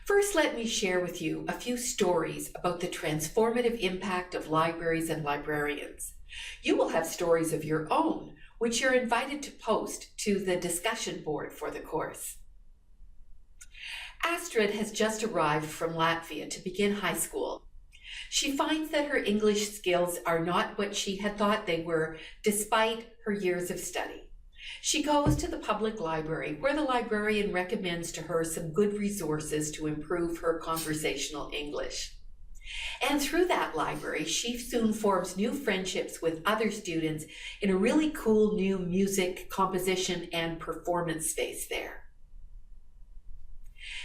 First, let me share with you a few stories about the transformative impact of libraries and librarians. You will have stories of your own, which you're invited to post to the discussion board for the course. Astrid has just arrived from Latvia to begin high school. She finds that her English skills are not what she had thought they were, despite her years of study. She goes to the public library, where the librarian recommends to her some good resources to improve her conversational English. And through that library, she soon forms new friendships with other students in a really cool new music, composition, and performance space there.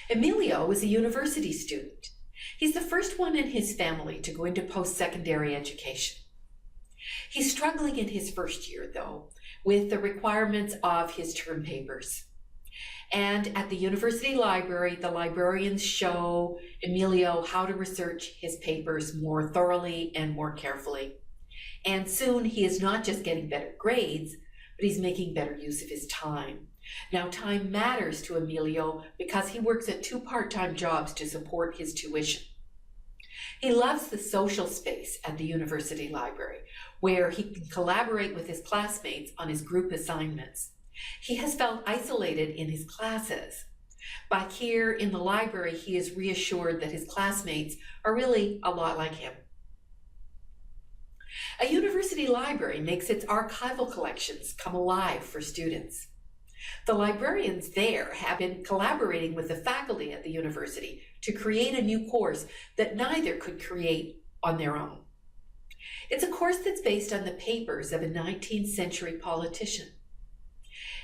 Emilio is a university student. He's the first one in his family to go into post-secondary education. He's struggling in his first year, though, with the requirements of his term papers. And at the university library, the librarians show Emilio how to research his papers more thoroughly and more carefully. And soon he is not just getting better grades, but he's making better use of his time. Now, time matters to Emilio because he works at 2 part-time jobs to support his tuition. He loves the social space at the university library, where he can collaborate with his classmates on his group assignments. He has felt isolated in his classes, but here in the library, he is reassured that his classmates are really a lot like him. A university library makes its archival collections come alive for students. The librarians there have been collaborating with the faculty at the university to create a new course that neither could create on their own. It's a course that's based on the papers of a 19th century politician.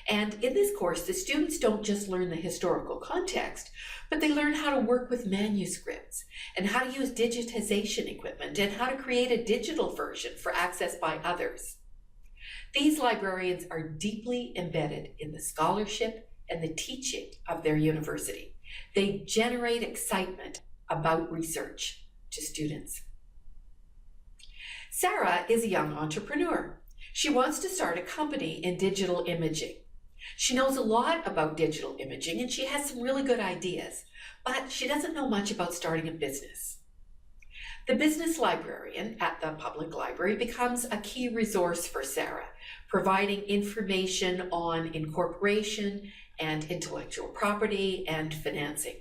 And in this course, the students don't just learn the historical context, but they learn how to work with manuscripts and how to use digitization equipment and how to create a digital version for access by others. These librarians are deeply embedded in the scholarship and the teaching of their university. They generate excitement about research to students. Sarah is a young entrepreneur. She wants to start a company in digital imaging. She knows a lot about digital imaging and she has some really good ideas, but she doesn't know much about starting a business. The business librarian at the public library becomes a key resource for Sarah, providing information on incorporation and intellectual property and financing.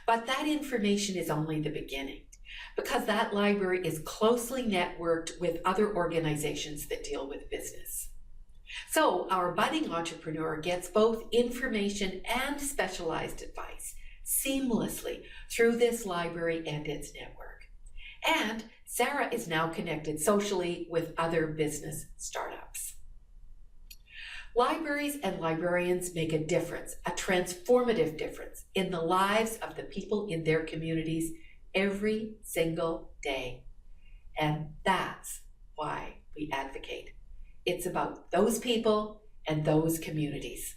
But that information is only the beginning, because that library is closely networked with other organizations that deal with business. So our budding entrepreneur gets both information and specialized advice seamlessly through this library and its network. And Sarah is now connected socially with other business startups. Libraries and librarians make a difference, a transformative difference in the lives of the people in their communities every single day. And that's why we advocate. It's about those people and those communities.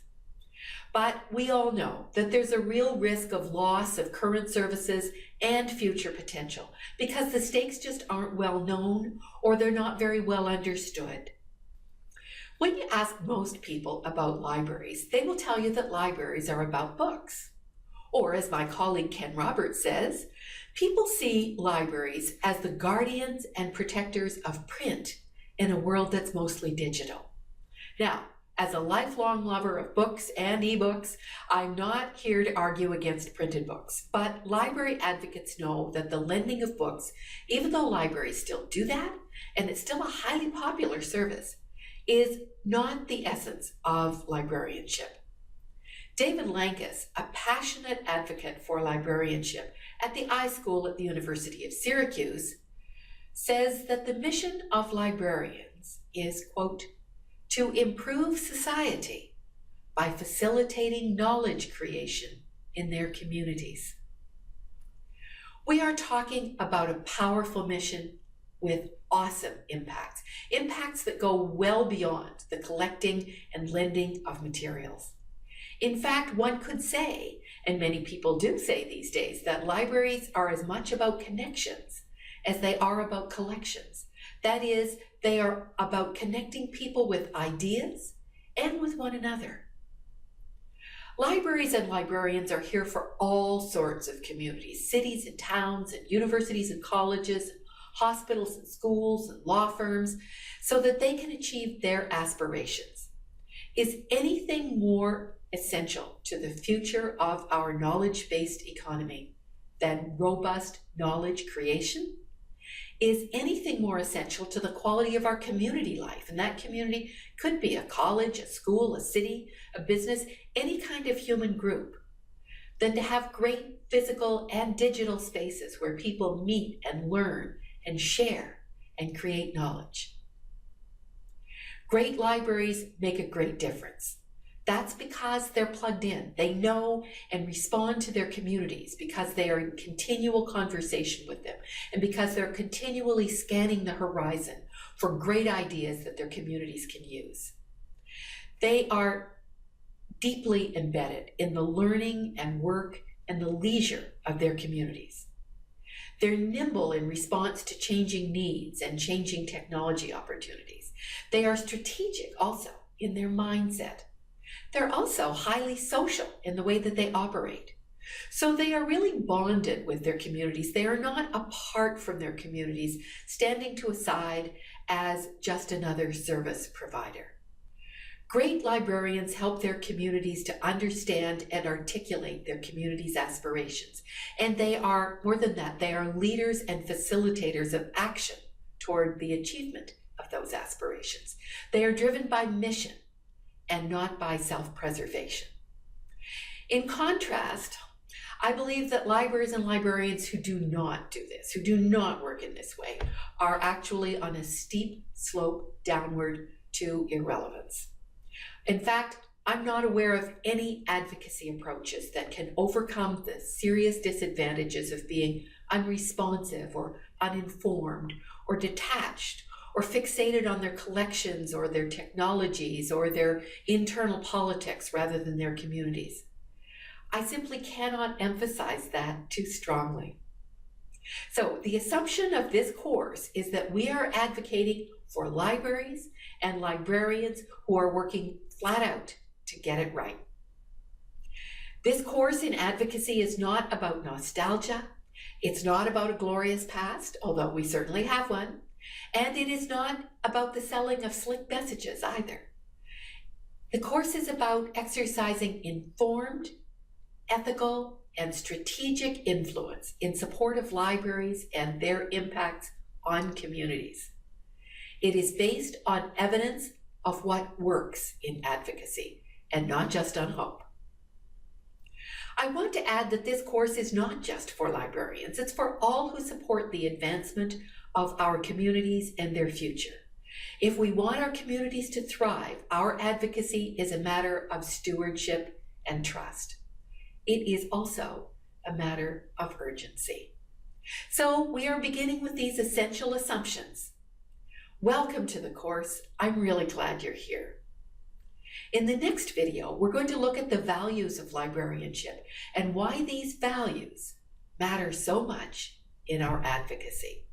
But we all know that there's a real risk of loss of current services and future potential because the stakes just aren't well known or they're not very well understood. When you ask most people about libraries, they will tell you that libraries are about books. Or as my colleague Ken Roberts says, people see libraries as the guardians and protectors of print in a world that's mostly digital. Now, as a lifelong lover of books and ebooks, I'm not here to argue against printed books, but library advocates know that the lending of books, even though libraries still do that, and it's still a highly popular service, is not the essence of librarianship. David Lankus, a passionate advocate for librarianship at the iSchool at the University of Syracuse, says that the mission of librarians is, quote, to improve society by facilitating knowledge creation in their communities. We are talking about a powerful mission with awesome impacts, impacts that go well beyond the collecting and lending of materials. In fact, one could say, and many people do say these days, that libraries are as much about connections as they are about collections. That is, they are about connecting people with ideas and with one another. Libraries and librarians are here for all sorts of communities, cities and towns and universities and colleges, hospitals and schools and law firms, so that they can achieve their aspirations. Is anything more essential to the future of our knowledge-based economy than robust knowledge creation? Is anything more essential to the quality of our community life? And that community could be a college, a school, a city, a business, any kind of human group, than to have great physical and digital spaces where people meet and learn and share and create knowledge. Great libraries make a great difference. That's because they're plugged in. They know and respond to their communities because they are in continual conversation with them and because they're continually scanning the horizon for great ideas that their communities can use. They are deeply embedded in the learning and work and the leisure of their communities. They're nimble in response to changing needs and changing technology opportunities. They are strategic also in their mindset. They're also highly social in the way that they operate. So they are really bonded with their communities. They are not apart from their communities, standing to a side as just another service provider. Great librarians help their communities to understand and articulate their community's aspirations. And they are, more than that, they are leaders and facilitators of action toward the achievement of those aspirations. They are driven by mission and not by self-preservation. In contrast, I believe that libraries and librarians who do not do this, who do not work in this way, are actually on a steep slope downward to irrelevance. In fact, I'm not aware of any advocacy approaches that can overcome the serious disadvantages of being unresponsive or uninformed or detached or fixated on their collections or their technologies or their internal politics rather than their communities. I simply cannot emphasize that too strongly. So the assumption of this course is that we are advocating for libraries and librarians who are working flat out to get it right. This course in advocacy is not about nostalgia. It's not about a glorious past, although we certainly have one. And it is not about the selling of slick messages either. The course is about exercising informed, ethical, and strategic influence in support of libraries and their impacts on communities. It is based on evidence of what works in advocacy and not just on hope. I want to add that this course is not just for librarians. It's for all who support the advancement of our communities and their future. If we want our communities to thrive, our advocacy is a matter of stewardship and trust. It is also a matter of urgency. So we are beginning with these essential assumptions. Welcome to the course. I'm really glad you're here. In the next video, we're going to look at the values of librarianship and why these values matter so much in our advocacy.